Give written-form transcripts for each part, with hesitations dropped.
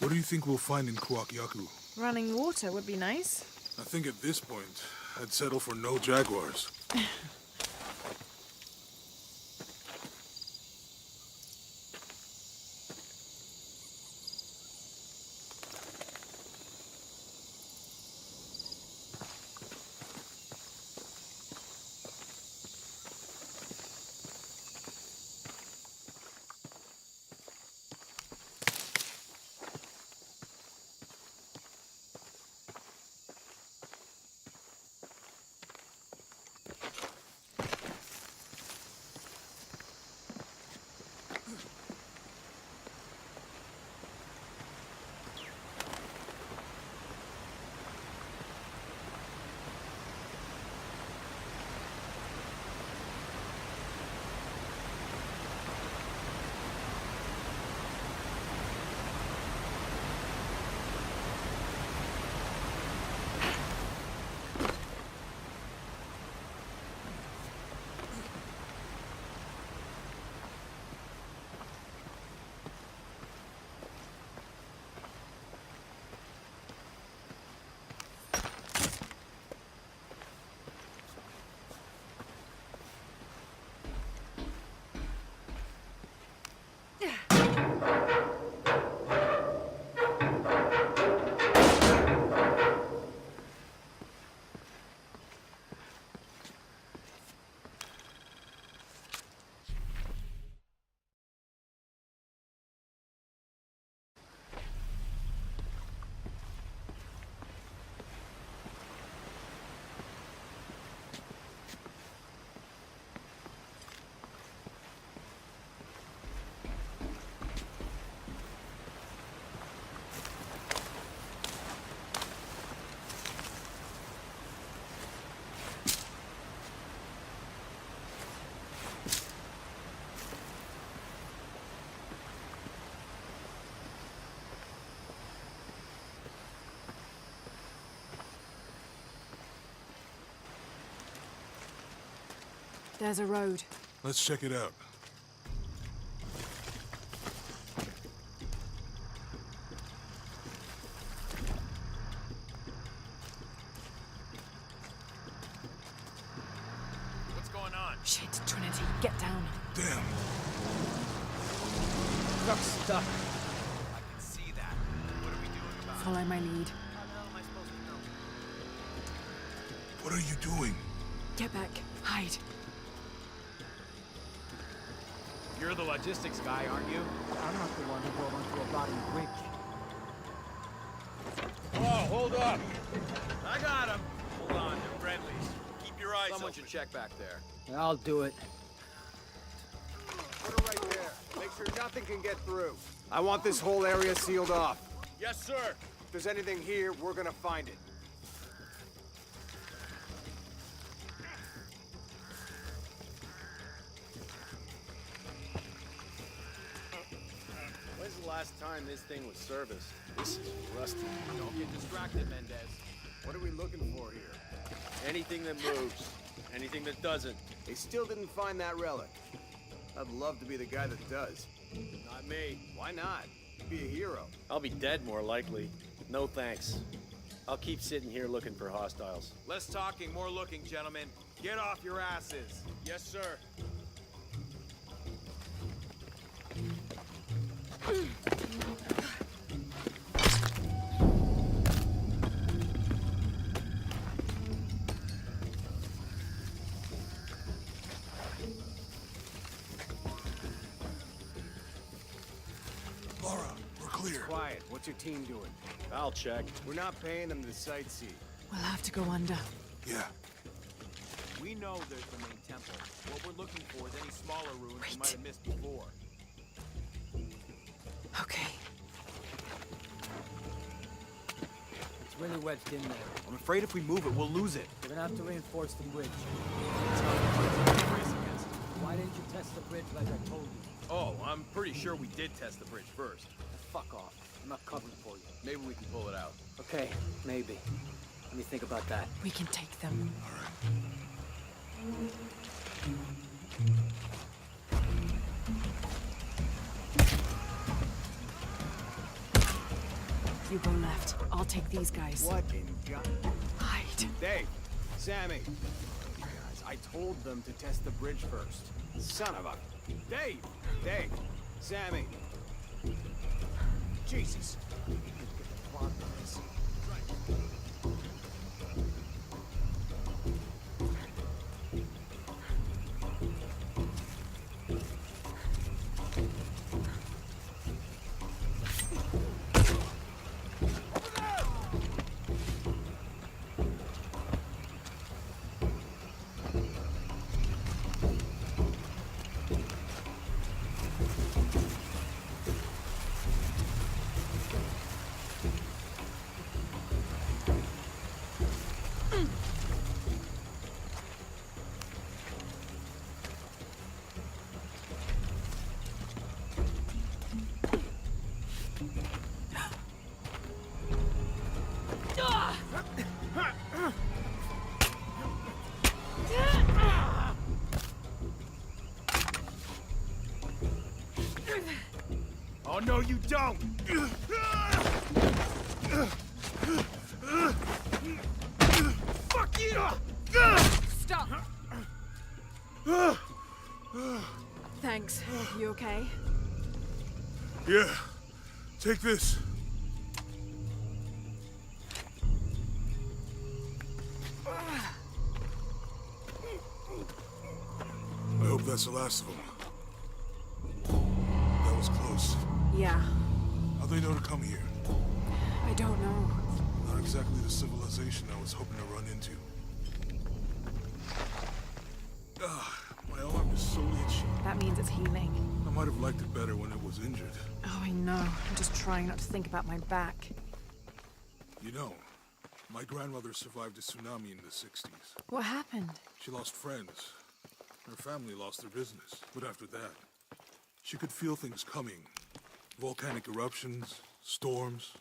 What do you think we'll find in Kuwaq, Yaku? Running water would be nice. I think at this point, I'd settle for no jaguars. There's a road. Let's check it out. What's going on? Shit, Trinity, get down. Damn. Truck's stuck. I can see that. What are we doing about it? Follow my lead. How the hell am I supposed to know? What are you doing? Get back. Hide. You're the logistics guy, aren't you? I'm not the one who drove onto a rotting bridge. Whoa, hold up! I got him! Hold on, they're friendlies. Keep your eyes Someone should check back there. I'll do it. Put her right there. Make sure nothing can get through. I want this whole area sealed off. Yes, sir! If there's anything here, we're gonna find it. When's the last time this thing was serviced? This is rusty. Don't get distracted, Mendez. What are we looking for here? Anything that moves. Anything that doesn't. They still didn't find that relic. I'd love to be the guy that does. Not me. Why not? You'd be a hero. I'll be dead more likely. No thanks. I'll keep sitting here looking for hostiles. Less talking, more looking, gentlemen. Get off your asses. Yes, sir. Laura, we're clear. Quiet. What's your team doing? I'll check. We're not paying them to sightsee. We'll have to go under. Yeah. We know there's the main temple. What we're looking for is any smaller ruins we Wait. might have missed before. Okay. It's really wedged in there. I'm afraid if we move it, we'll lose it. We're gonna have to reinforce the bridge. Why didn't you test the bridge like I told you? Oh, I'm pretty sure we did test the bridge first. Fuck off. I'm not covering for you. Maybe we can pull it out. Okay, maybe. Let me think about that. We can take them. You go left. I'll take these guys. What in God? Hide. Dave, Sammy. Guys, I told them to test the bridge first. Son of a... Dave! Dave! Sammy! Jesus! Get the plot on this. Oh, no, you don't! Fuck you! Stop! Thanks. You okay? Yeah. Take this. I hope that's the last of them. That was close. Yeah. How'd they know to come here? I don't know. Not exactly the civilization I was hoping to run into. My arm is so itchy. That means it's healing. I might have liked it better when it was injured. Oh, I know. I'm just trying not to think about my back. You know, my grandmother survived a tsunami in the 60s. What happened? She lost friends. Her family lost their business. But after that, she could feel things coming. Volcanic eruptions, storms,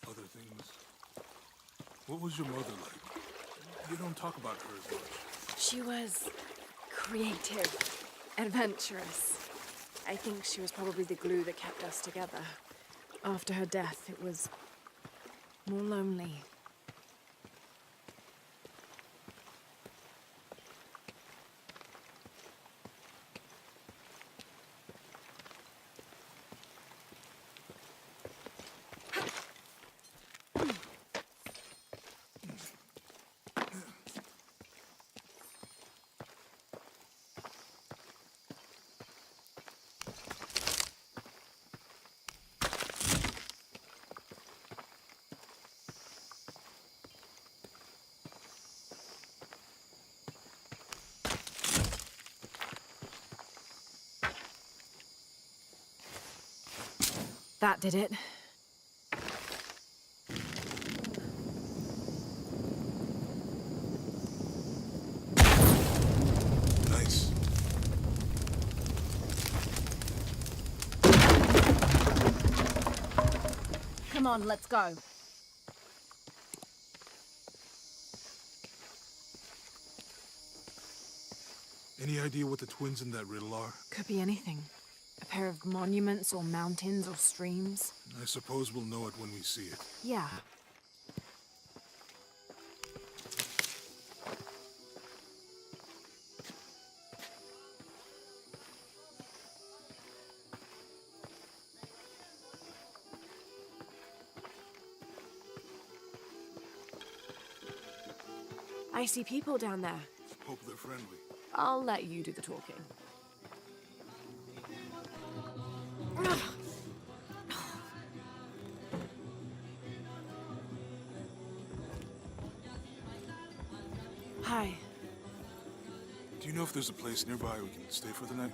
other things. What was your mother like? You don't talk about her as much. She was creative, adventurous. I think she was probably the glue that kept us together. After her death, it was more lonely. That did it. Nice. Come on, let's go. Any idea what the twins in that riddle are? Could be anything. A pair of monuments or mountains or streams. I suppose we'll know it when we see it. Yeah. I see people down there. Hope they're friendly. I'll let you do the talking. Hi. Do you know if there's a place nearby we can stay for the night?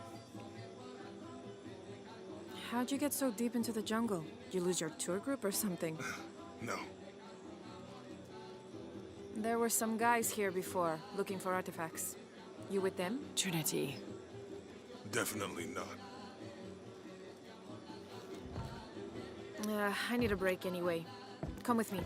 How'd you get so deep into the jungle? You lose your tour group or something? No. There were some guys here before, looking for artifacts. You with them? Trinity. Definitely not. I need a break anyway. Come with me.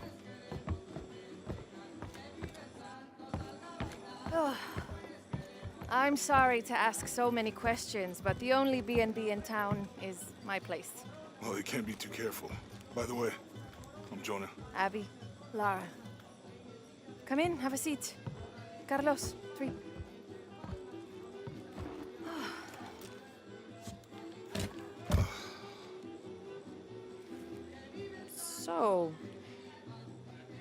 I'm sorry to ask so many questions, but the only B&B in town is my place. Well, you can't be too careful. By the way, I'm Jonah. Abby. Lara. Come in, have a seat. Carlos, 3. So,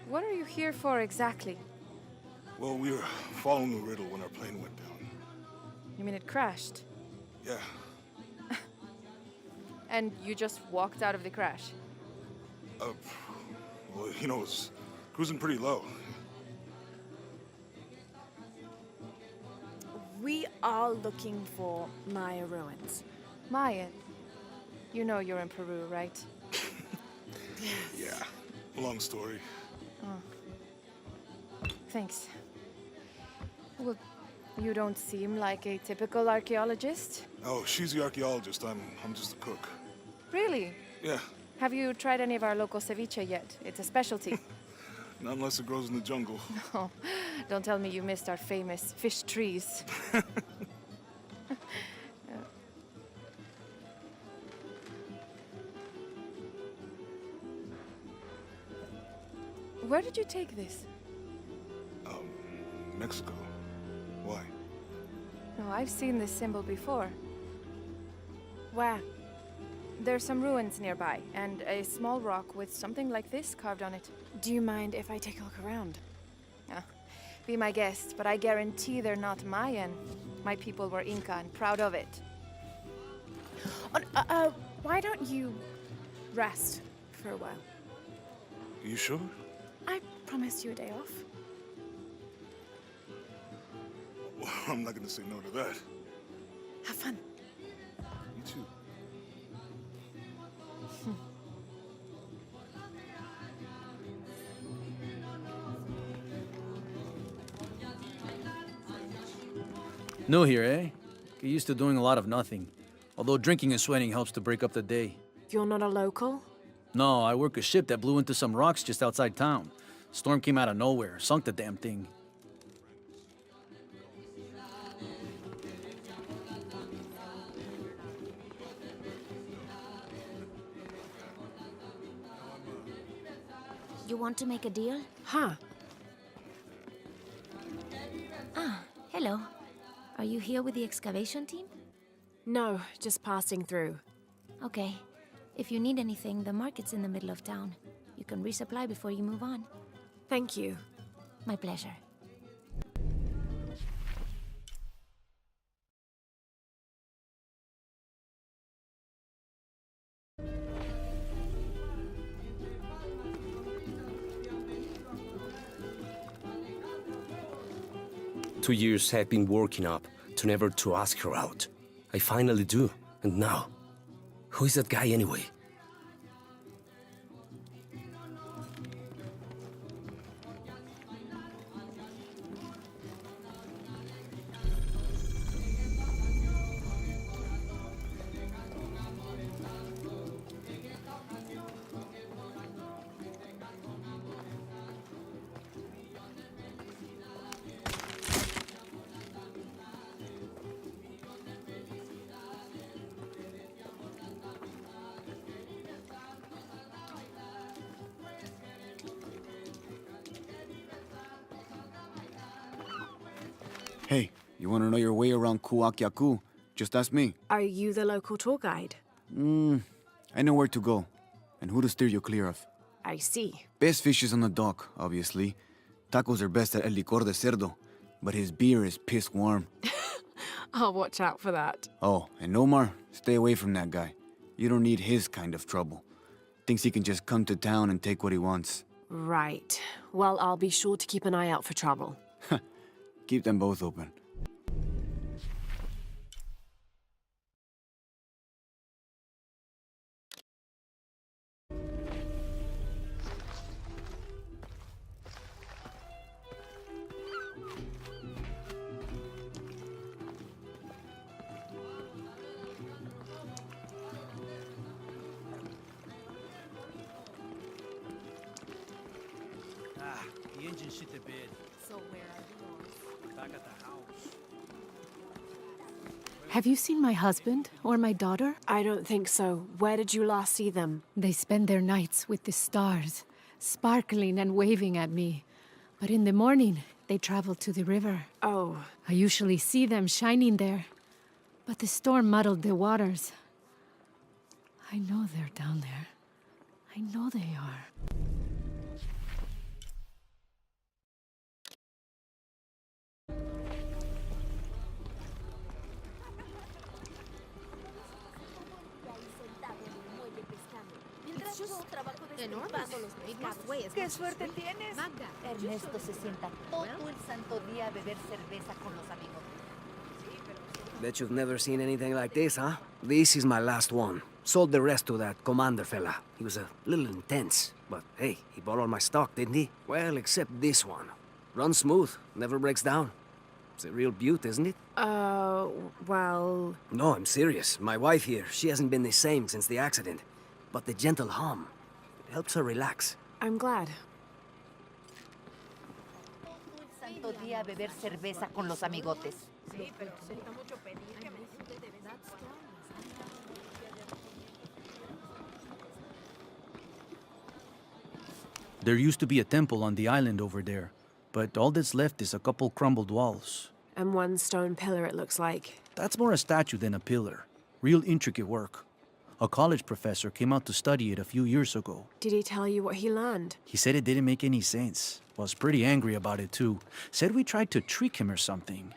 what are you here for exactly? Well, we were following a riddle when our plane went down. You mean it crashed? Yeah, And you just walked out of the crash? well, you know, it was cruising pretty low. We are looking for Maya ruins. Maya, you know you're in Peru, right? Yeah, long story. Thanks. Well, you don't seem like a typical archaeologist. Oh, she's the archaeologist. I'm just a cook. Really? Yeah, Have you tried any of our local ceviche yet? It's a specialty. not unless it grows in the jungle. Oh, don't tell me you missed our famous fish trees. Where did you take this? Mexico. Why? No, I've seen this symbol before. Where? There's some ruins nearby, and a small rock with something like this carved on it. Do you mind if I take a look around? Be my guest, but I guarantee they're not Mayan. My people were Inca and proud of it. Why don't you rest for a while? You sure? I promised you a day off. Well, I'm not gonna say no to that. Have fun. You too. New here, eh? Get used to doing a lot of nothing. Although drinking and sweating helps to break up the day. You're not a local? No, I work a ship that blew into some rocks just outside town. Storm came out of nowhere, sunk the damn thing. You want to make a deal? Huh. Hello. Are you here with the excavation team? No, just passing through. Okay. If you need anything, the market's in the middle of town. You can resupply before you move on. Thank you. My pleasure. Two years I've been working up to never to ask her out. I finally do, and now, who is that guy anyway? Hey, you want to know your way around Kuwaq, Yaku? Just ask me. Are you the local tour guide? I know where to go, and who to steer you clear of. I see. Best fish is on the dock, obviously. Tacos are best at El Licor de Cerdo, but his beer is piss warm. I'll watch out for that. Oh, and Omar, stay away from that guy. You don't need his kind of trouble. Thinks he can just come to town and take what he wants. Right. Well, I'll be sure to keep an eye out for trouble. Keep them both open. The engine shit the bed. So where are yours? Back at the house. Have you seen my husband or my daughter? I don't think so. Where did you last see them? They spend their nights with the stars, sparkling and waving at me. But in the morning, they travel to the river. Oh. I usually see them shining there. But the storm muddled the waters. I know they're down there. I know they are. ¡Qué suerte tienes! Ernesto se sienta todo el santo día a beber cerveza con los amigos. Bet you've never seen anything like this, huh? This is my last one. Sold the rest to that commander fella. He was a little intense, but hey, he bought all my stock, didn't he? Well, except this one. Runs smooth, never breaks down. It's a real beaut, isn't it? Well... No, I'm serious. My wife here, she hasn't been the same since the accident. But the gentle hum, it helps her relax. I'm glad. Todo el santo día a beber cerveza con los amigotes. Sí, pero cuesta mucho pedir que me... There used to be a temple on the island over there, but all that's left is a couple crumbled walls. And one stone pillar, it looks like. That's more a statue than a pillar. Real intricate work. A college professor came out to study it a few years ago. Did he tell you what he learned? He said it didn't make any sense. Was pretty angry about it too. Said we tried to trick him or something.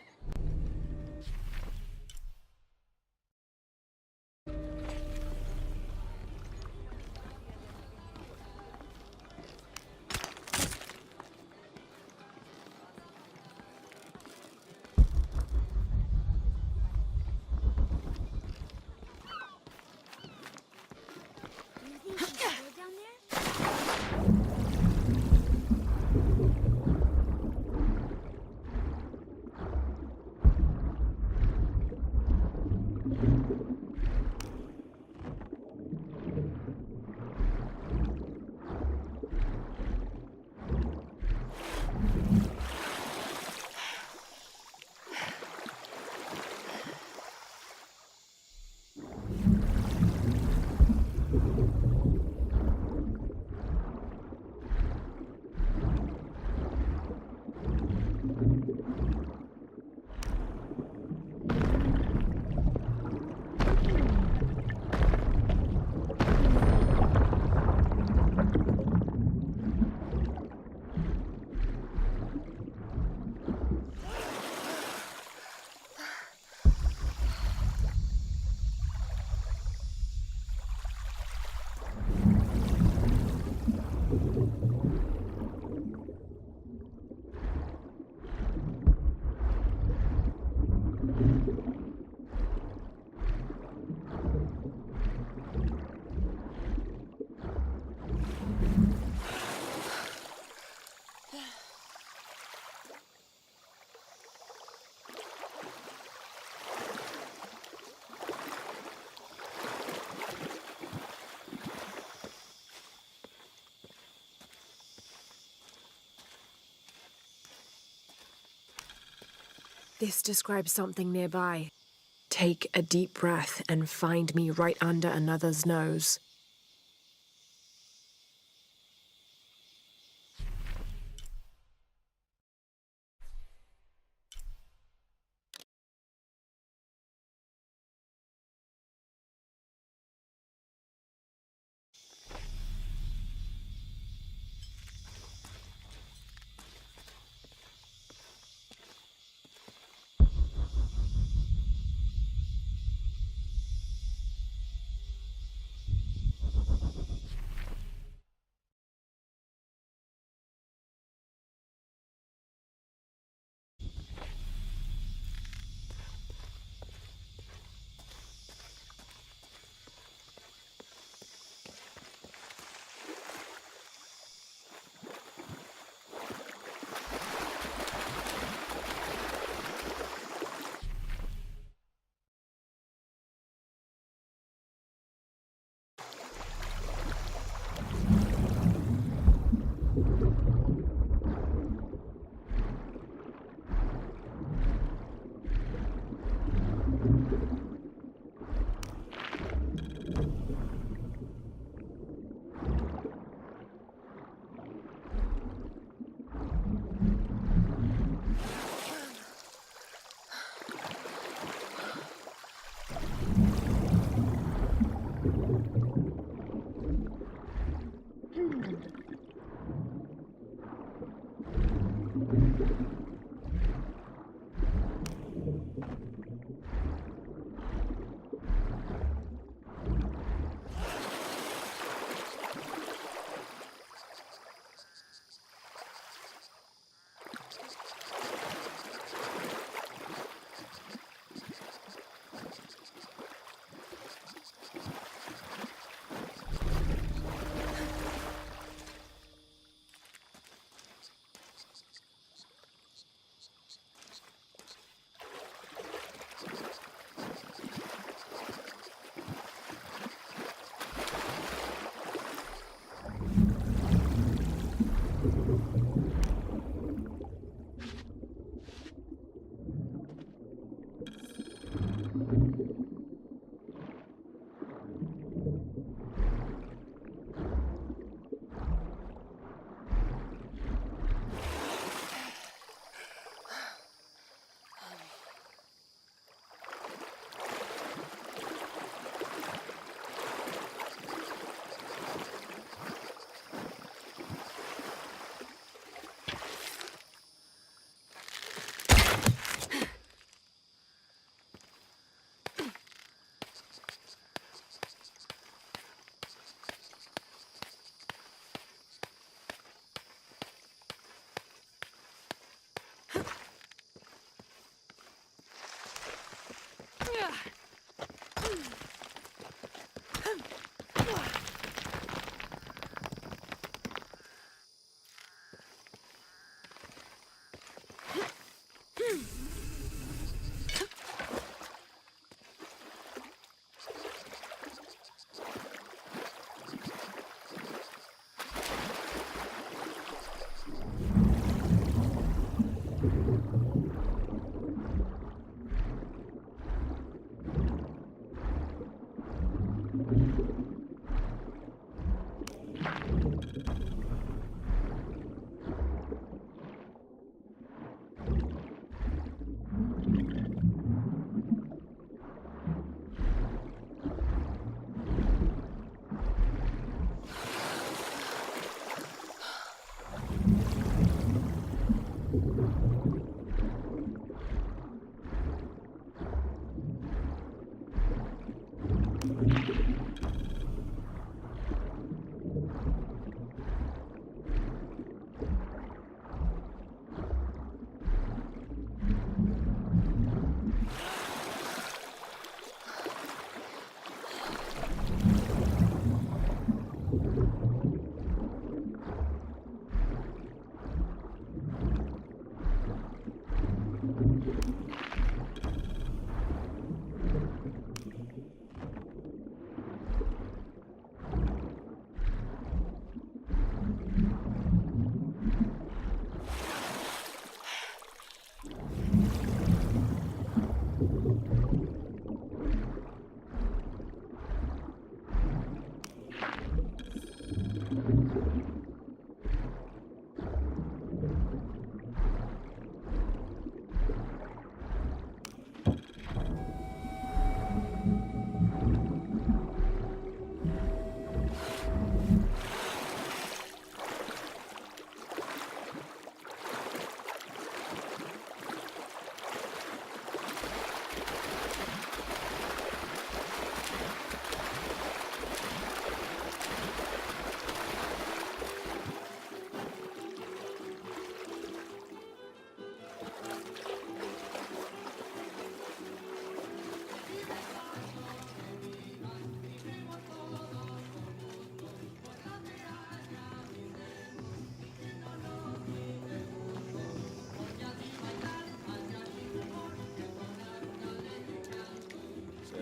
This describes something nearby. Take a deep breath and find me right under another's nose.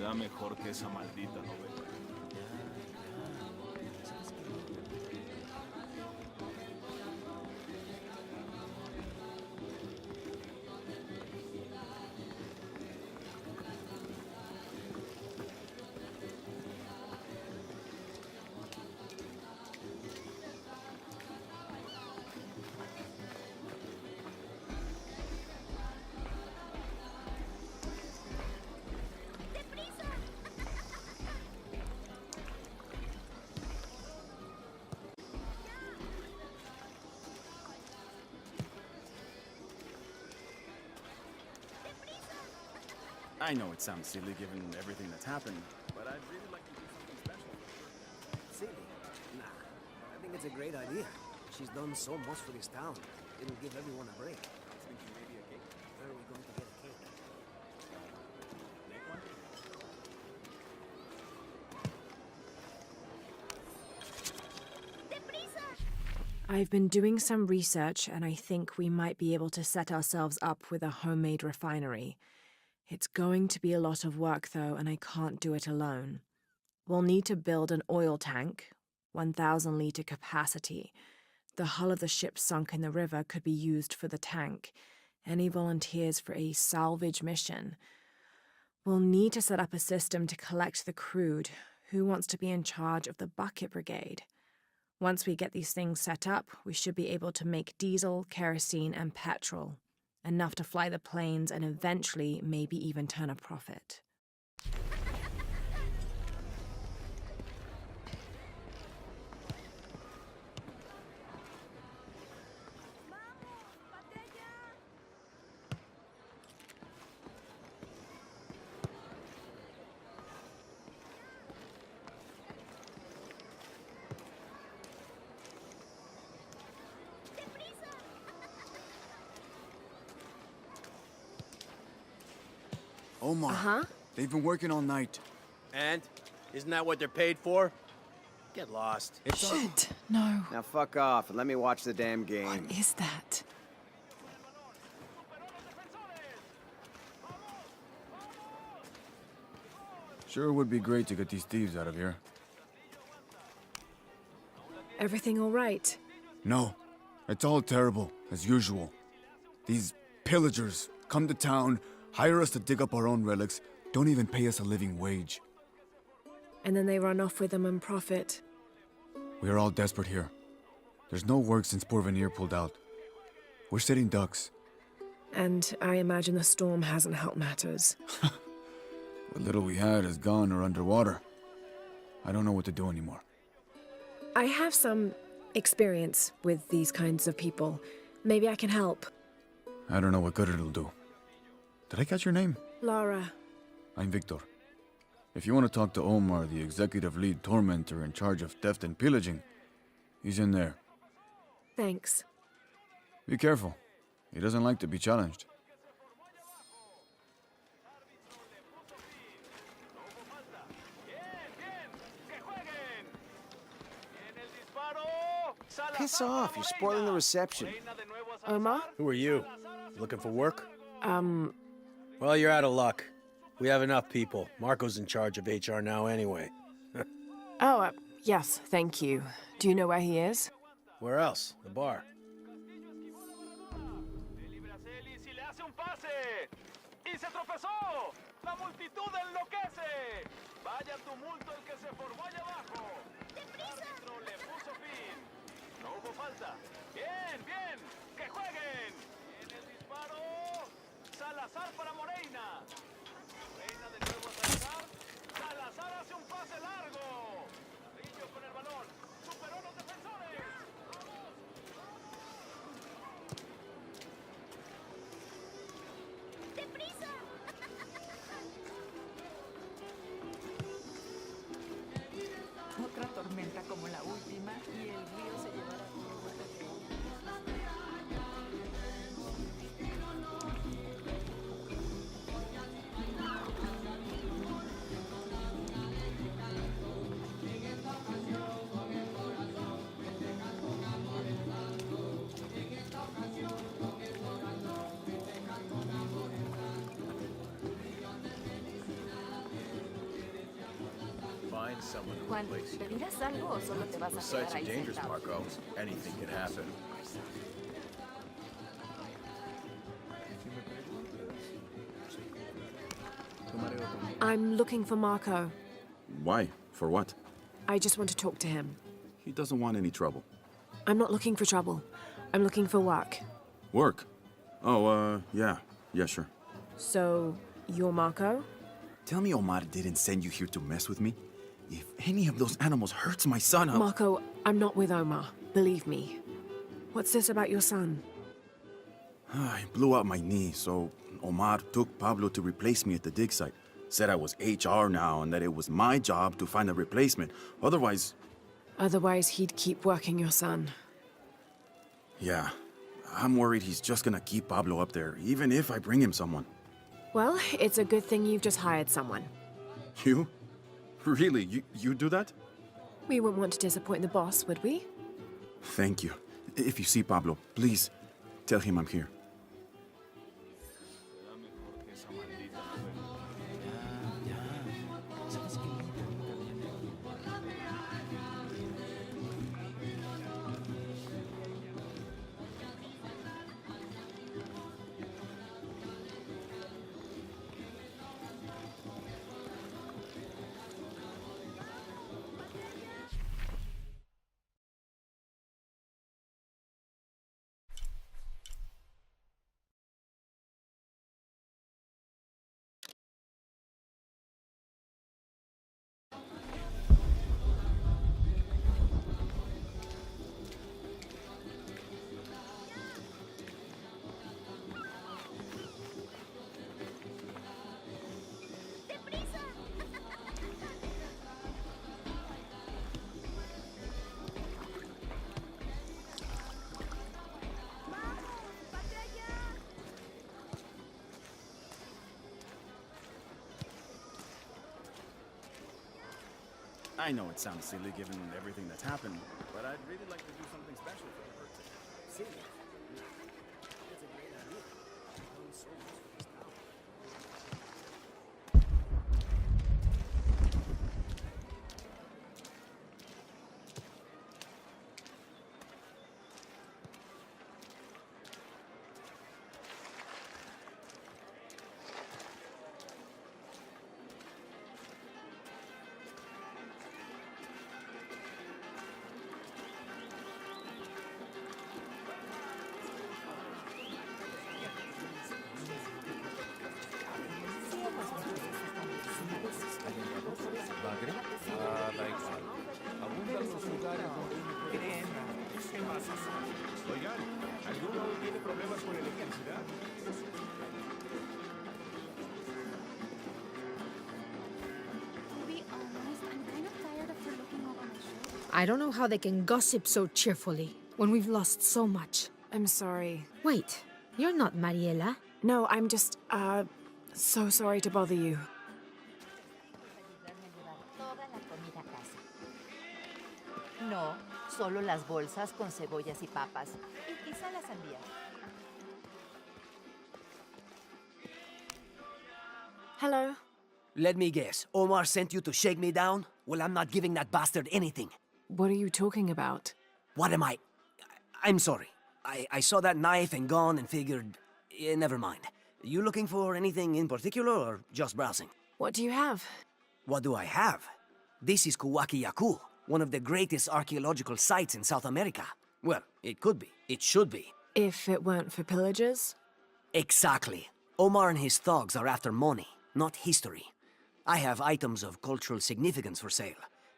da mejor que esa maldita novela. I know it sounds silly given everything that's happened, but I'd really like to do something special. Silly? Nah. I think it's a great idea. She's done so much for this town. It'll give everyone a break. I was thinking maybe a cake. Where are we going to get a cake? Make one? I've been doing some research, and I think we might be able to set ourselves up with a homemade refinery. It's going to be a lot of work, though, and I can't do it alone. We'll need to build an oil tank, 1,000-liter capacity. The hull of the ship sunk in the river could be used for the tank. Any volunteers for a salvage mission? We'll need to set up a system to collect the crude. Who wants to be in charge of the bucket brigade? Once we get these things set up, we should be able to make diesel, kerosene, and petrol. Enough to fly the planes and eventually maybe even turn a profit. Omar, they've been working all night. And? Isn't that what they're paid for? Get lost. Shit, no. Now fuck off and let me watch the damn game. What is that? Sure would be great to get these thieves out of here. Everything all right? No, it's all terrible, as usual. These pillagers come to town, hire us to dig up our own relics, don't even pay us a living wage. And then they run off with them and profit. We are all desperate here. There's no work since Porvenir pulled out. We're sitting ducks. And I imagine the storm hasn't helped matters. What little we had is gone or underwater. I don't know what to do anymore. I have some experience with these kinds of people. Maybe I can help. I don't know what good it'll do. Did I catch your name? Laura. I'm Victor. If you want to talk to Omar, the executive lead tormentor in charge of theft and pillaging, he's in there. Thanks. Be careful. He doesn't like to be challenged. Piss off, you're spoiling the reception. Omar? Who are you? Looking for work? Well, you're out of luck. We have enough people. Marco's in charge of HR now anyway. Oh, yes, thank you. Do you know where he is? Where else? The bar. Bien, bien, que jueguen. En el disparo, Salazar para Moreira. Moreira de nuevo a Salazar. Salazar hace un pase largo. Carrillo con el balón. Superó los defensores. ¡Deprisa! Otra tormenta como la última y el río se llevará todo. find someone to Juan, replace you. ¿pedirás algo o solo te vas a Those quedar sites are ahí dangerous, sentado? Marco. Anything could happen. I'm looking for Marco. Why? For what? I just want to talk to him. He doesn't want any trouble. I'm not looking for trouble. I'm looking for work. Work? Oh, yeah. Yeah, sure. So, you're Marco? Tell me Omar didn't send you here to mess with me? If any of those animals hurts my son, I'll... Marco, I'm not with Omar. Believe me. What's this about your son? I blew out my knee, so Omar took Pablo to replace me at the dig site. Said I was HR now and that it was my job to find a replacement. Otherwise... Otherwise, he'd keep working your son. Yeah. I'm worried he's just gonna keep Pablo up there, even if I bring him someone. Well, it's a good thing you've just hired someone. You? Really? You do that? We wouldn't want to disappoint the boss, would we? Thank you. If you see Pablo, please tell him I'm here. I know it sounds silly given everything that's happened, but I'd really like to do something special for the birthday. Silly? That's a great idea. I've done so much for this town. Oigan, ¿alguno tiene problemas con electricidad? To be honest, I'm kind of tired of her looking over my shoulder. I don't know how they can gossip so cheerfully when we've lost so much. I'm sorry. Wait, you're not Mariela. No, I'm just, so sorry to bother you. Toda la comida a casa. No, solo las bolsas con cebollas y papas. Y quizá la sandía. Hello? Let me guess. Omar sent you to shake me down? Well, I'm not giving that bastard anything. What are you talking about? What am I? I'm sorry. I saw that knife and gun and figured... never mind. You looking for anything in particular or just browsing? What do you have? What do I have? This is Kuwaq Yaku, one of the greatest archaeological sites in South America. Well, it could be. It should be. If it weren't for pillagers? Exactly. Omar and his thugs are after money, not history. I have items of cultural significance for sale.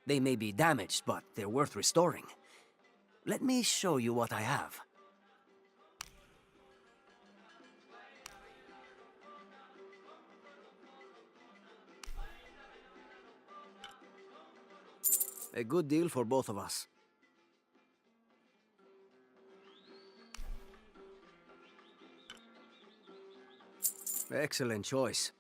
They may be damaged, but they're worth restoring. Let me show you what I have. A good deal for both of us. Excellent choice.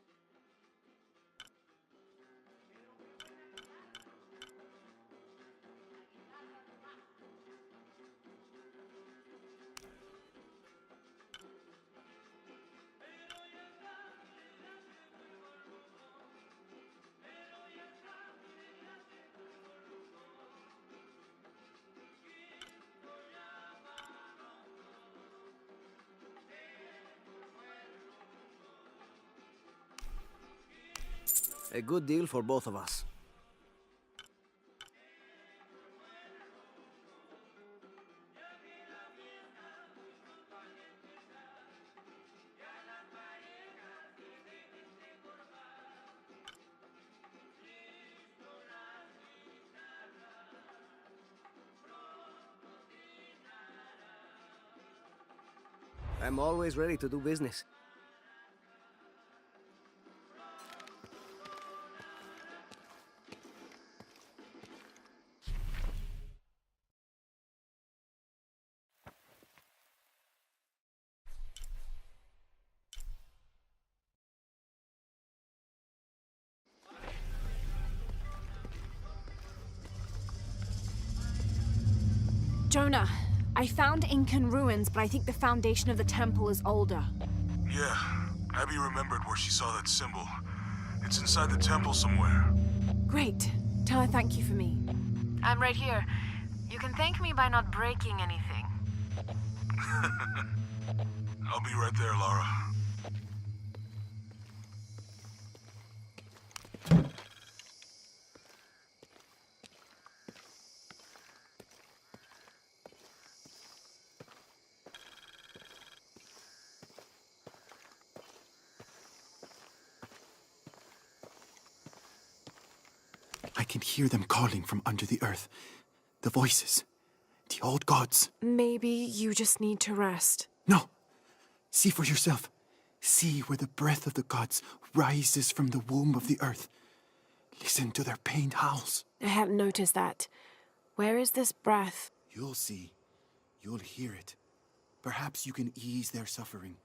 A good deal for both of us. I'm always ready to do business. Jonah, I found Incan ruins, but I think the foundation of the temple is older. Yeah, Abby remembered where she saw that symbol. It's inside the temple somewhere. Great. Tell her thank you for me. I'm right here. You can thank me by not breaking anything. I'll be right there, Lara. I can hear them calling from under the earth. The voices. The old gods. Maybe you just need to rest. No! See for yourself. See where the breath of the gods rises from the womb of the earth. Listen to their pained howls. I hadn't noticed that. Where is this breath? You'll see. You'll hear it. Perhaps you can ease their suffering.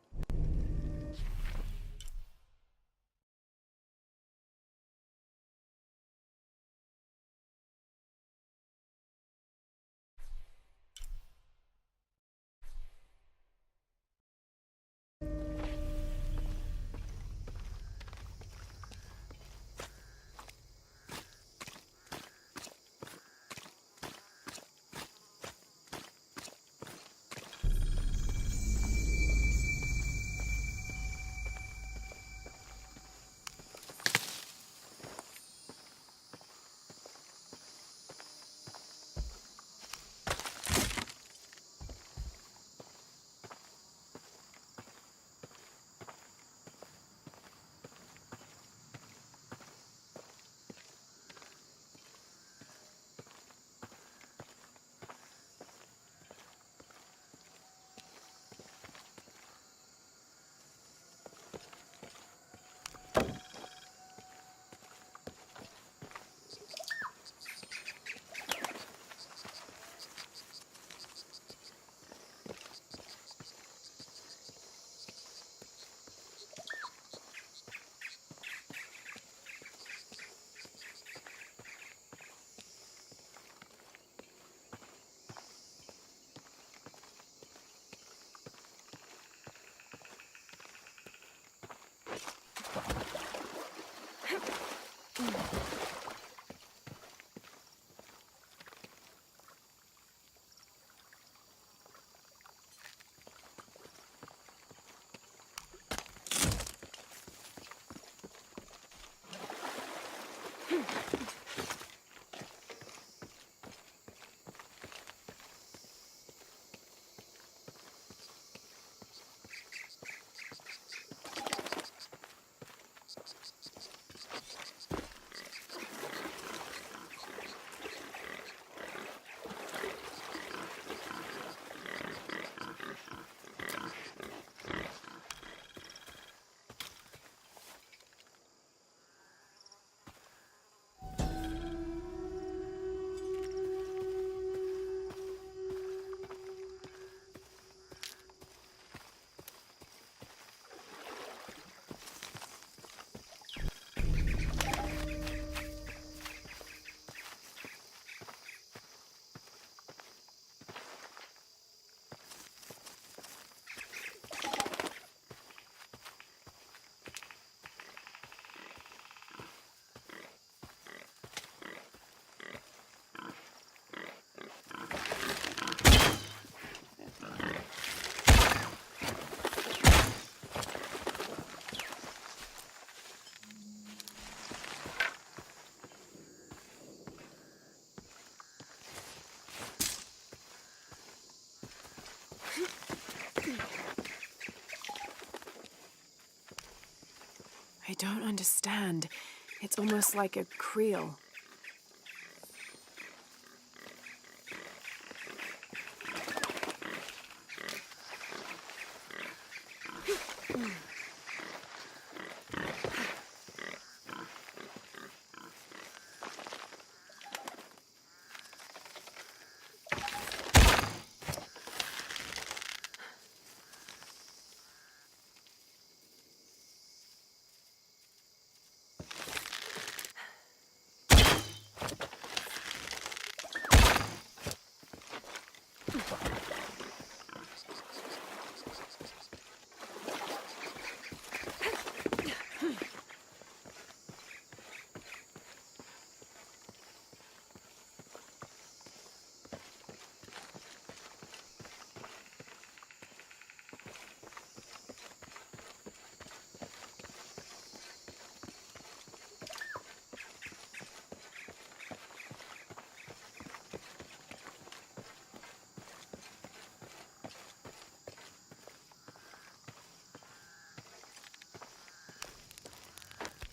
don't understand. It's almost like a creel.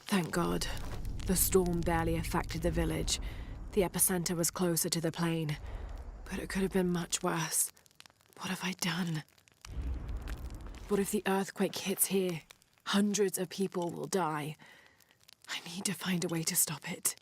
Thank God. The storm barely affected the village. The epicenter was closer to the plain. But it could have been much worse. What have I done? What if the earthquake hits here? Hundreds of people will die. I need to find a way to stop it.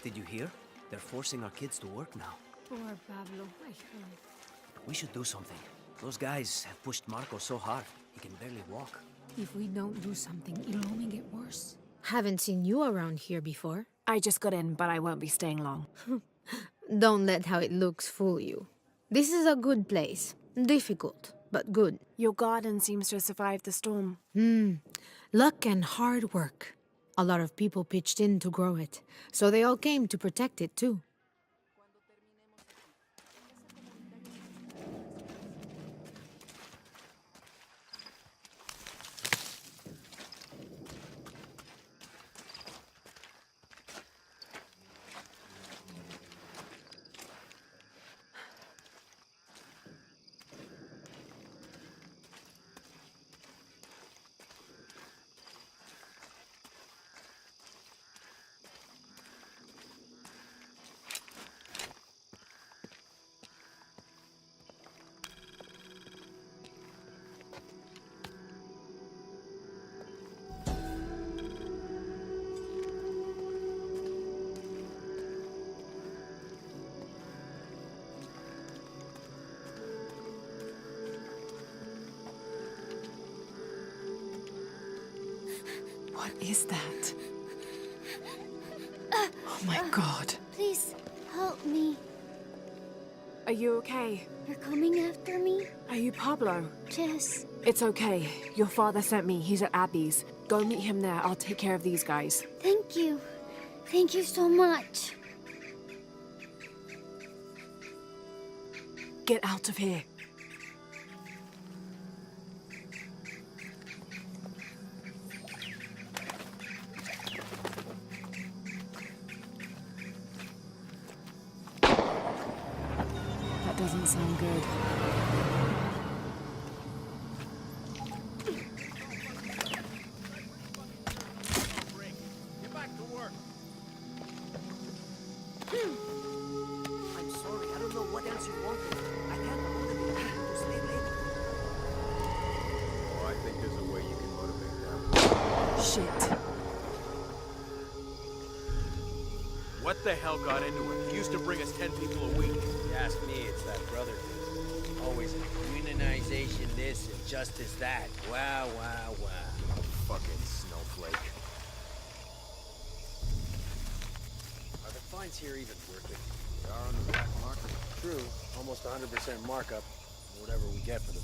Did you hear? They're forcing our kids to work now. Poor Pablo. We should do something. Those guys have pushed Marco so hard, he can barely walk. If we don't do something, it'll only get worse. Haven't seen you around here before. I just got in, but I won't be staying long. Don't let how it looks fool you. This is a good place. Difficult, but good. Your garden seems to have survived the storm. Luck and hard work. A lot of people pitched in to grow it, so they all came to protect it too. What is that? Oh my God. Please, help me. Are you okay? You're coming after me? Are you Pablo? Yes. It's okay. Your father sent me. He's at Abby's. Go meet him there. I'll take care of these guys. Thank you. Thank you so much. Get out of here. doesn't sound good. Get back to work. I'm sorry, I don't know what else you wanted. I can't hold it to stay late. Oh, I think there's a way you can motivate them. Shit. What the hell got into it? He used to bring us 10 people a week. You ask me, it's that brother. Always unionization this and justice that. Wow, wow, wow. Fucking snowflake. Are the fines here even worth it? They are on the black market. True. Almost 100% markup. Whatever we get for them.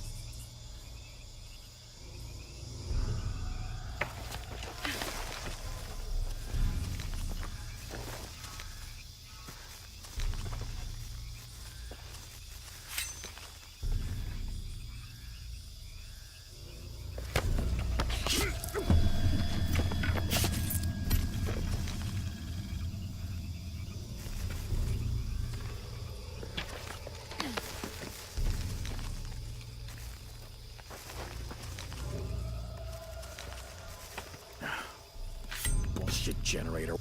Bullshit generator.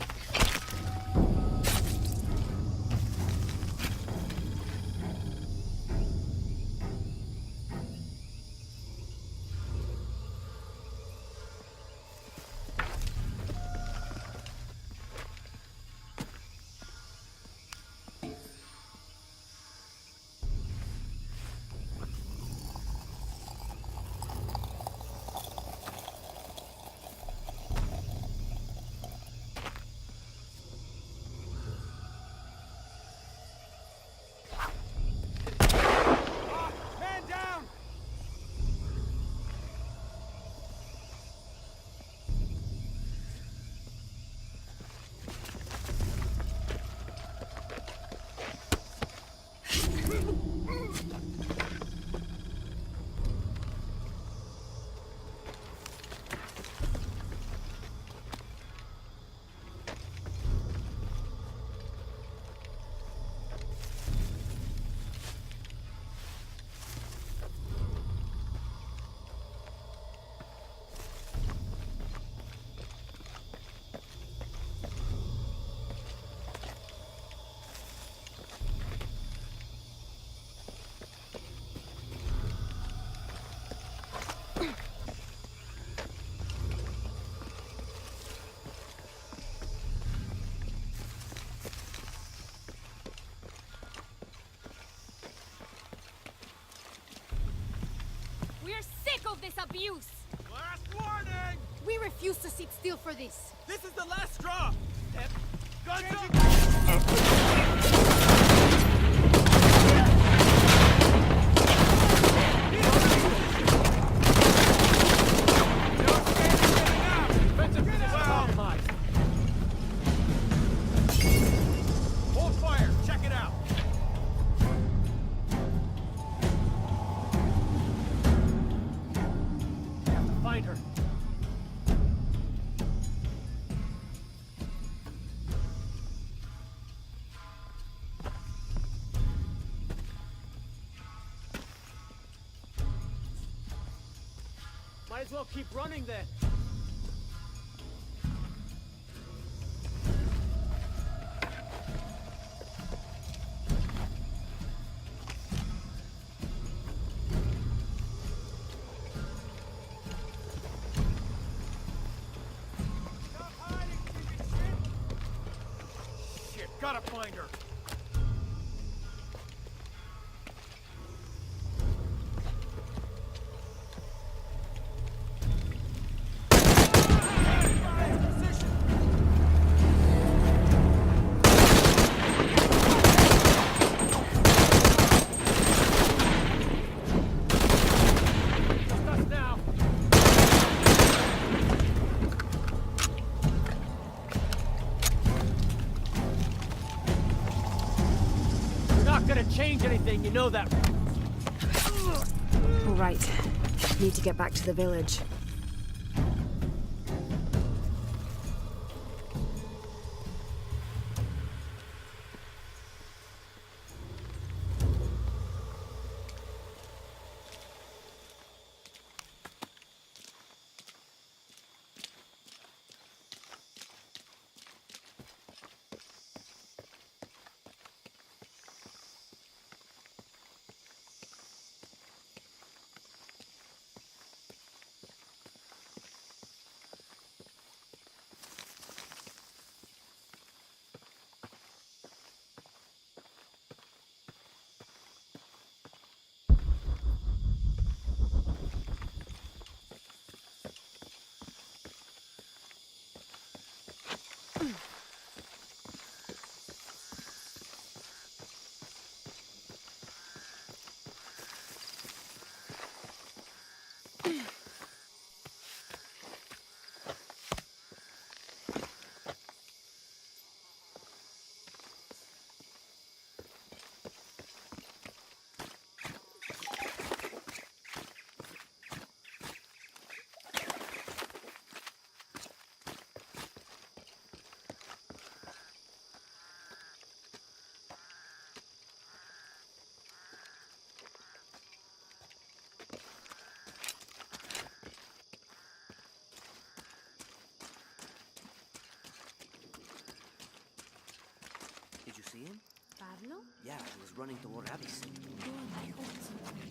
Man down! We're sick of this abuse! Last warning! We refuse to sit still for this. This is the last straw! Guns Hold fire! Check it out! Have to find her. Might as well keep running then. Shit, gotta find her. Change anything, you know that. All right. Need to get back to the village. see him? Pablo? Yeah, he was running toward Abby's. Good, I hope it's okay.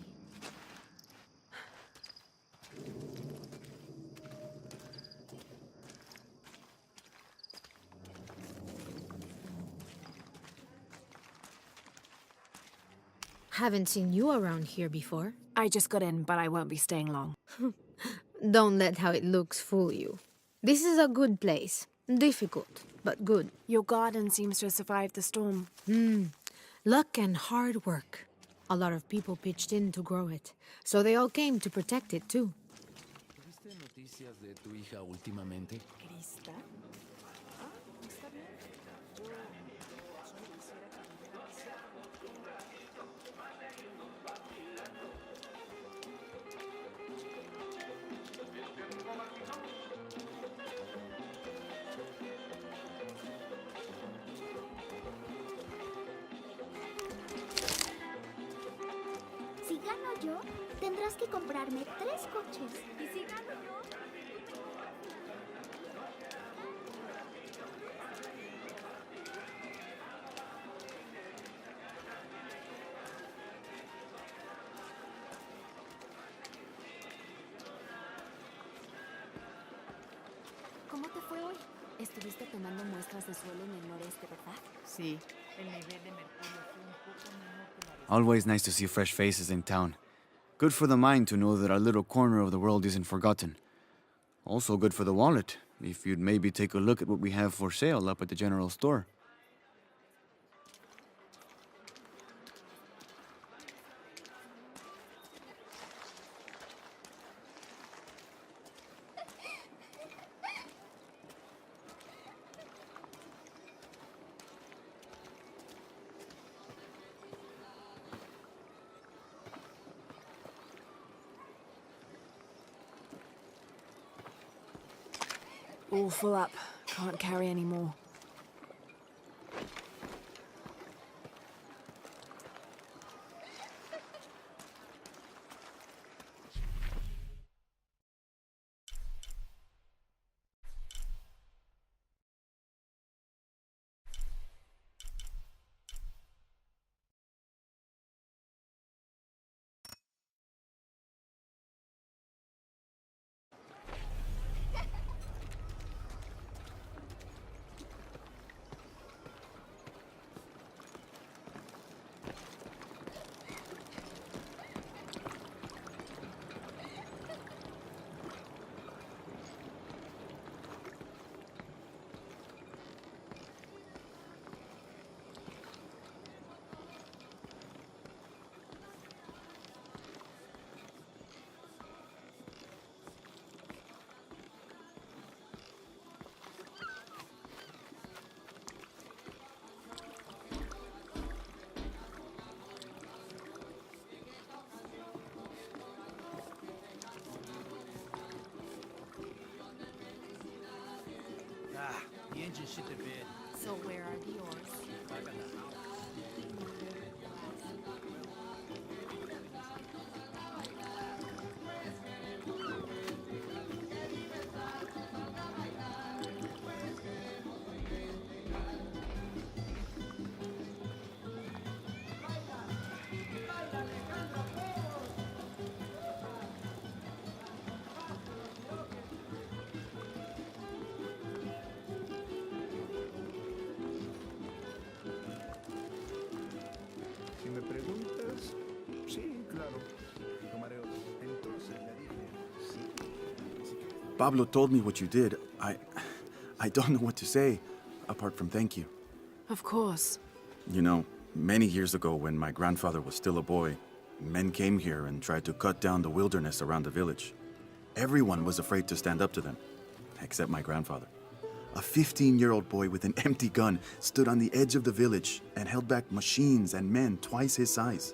Haven't seen you around here before. I just got in, but I won't be staying long. Don't let how it looks fool you. This is a good place. Difficult, but good. Your garden seems to have survived the storm. Luck and hard work. A lot of people pitched in to grow it, so they all came to protect it too. ¿Tuviste noticias de tu hija últimamente? ¿Krista? ¿Está bien? Si gano yo, tendrás que comprarme 3 coches. ¿Y si gano yo? ¿Cómo te fue hoy? Estuviste tomando muestras de suelo en el noreste, ¿verdad? Sí, el nivel de mercurio fue un poco menor que la vez. Always nice to see fresh faces in town. Good for the mind to know that our little corner of the world isn't forgotten. Also good for the wallet, if you'd maybe take a look at what we have for sale up at the general store. All full up. Can't carry any more. The engine shit the bed. So where are the oars? Si me preguntas, sí, claro. Tomaré otro. Entonces le dije, sí. Pablo told me what you did. I don't know what to say, apart from thank you. Of course. You know, many years ago when my grandfather was still a boy, men came here and tried to cut down the wilderness around the village. Everyone was afraid to stand up to them, except my grandfather. A 15-year-old boy with an empty gun stood on the edge of the village and held back machines and men twice his size.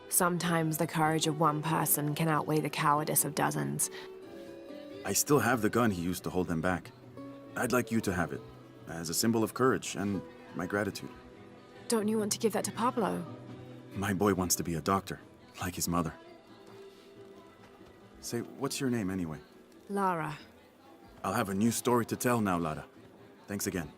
Sometimes the courage of one person can outweigh the cowardice of dozens. I still have the gun he used to hold them back. I'd like you to have it, as a symbol of courage and my gratitude. Don't you want to give that to Pablo? My boy wants to be a doctor, like his mother. Say, what's your name anyway? Lara. I'll have a new story to tell now, Lara. Thanks again.